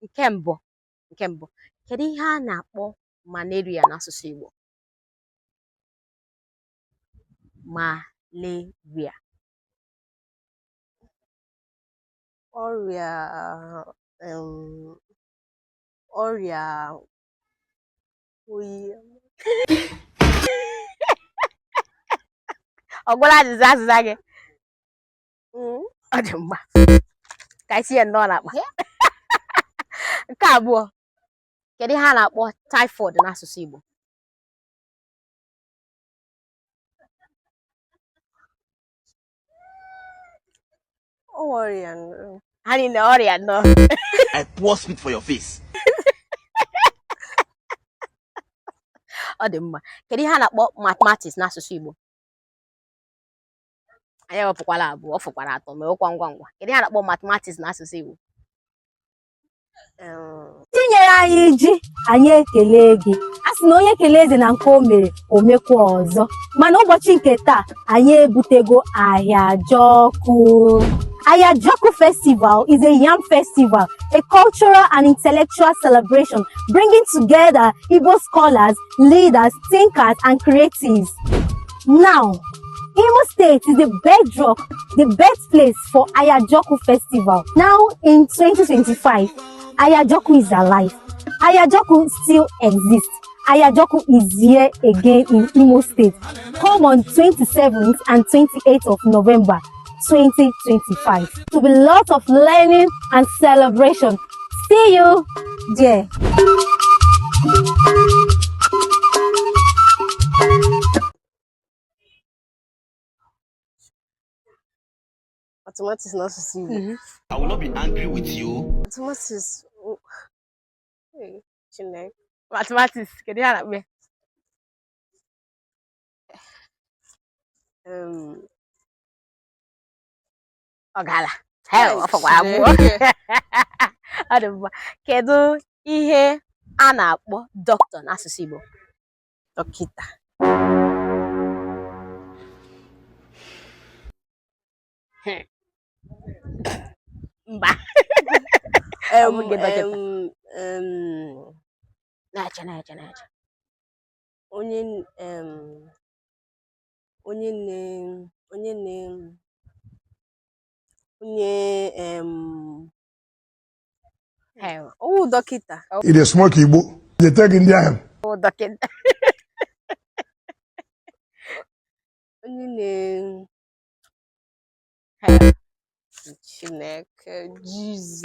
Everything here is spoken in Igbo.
Nke mbụ kedu ihe a na-akpọ malaria n'asụsụ Igbo? Malaria. Ọrịa ọrịa oyi. Ọgwụla azịza gị. Ọ dị mma. Ka isi ya nnọọ n'akpa. Nke abụọ, kedu ihe a na-akpọ typhoid n'asụsụ Igbo? Ọrịa ha niile ọrịa nọ. I pour spit for your face. Ọ dị mma. Kedu ihe a na-akpọ mathematics n'asụsụ Igbo? Anyị ewepụkwala abụọ, ọ fụkwara atọ ma ọkwa ngwa ngwa. Kedu ihe a na-akpọ mathematics n'asụsụ Igbo? Tinyere anyị ji, anyị ekele gị. A sị na onye kelee eze na nke o mere o mekwa ọzọ. Mana ụbọchị nke taa anyị ebutego Ayajoku. Ayajoku Festival is a yam festival, a cultural and intellectual celebration bringing together Igbo scholars, leaders, thinkers, and creatives. Now, Imo State is the bedrock, the birthplace for Ayajoku Festival. Now, in 2025, Ayajoku is alive. Ayajoku still exists. Ayajoku is here again in Imo State. Come on 27th and 28th of November 2025. To be lots of learning and celebration. See you there. Mathematics n'asụsụ Igbo. I will not be angry with you. Mathematics. Chineke. Mathematics, kedu ihe a na-akpọ ya? Ọgala. Ọ fọkwara abụọ. Ọ dị mma. Kedu ihe a na-akpọ dọkịta n'asụsụ Igbo? Dọkịta. Mba. Na-eche. Dọkịta. It is smoke Igbo. They take in there. Dọkịta. Chineke, Jesus.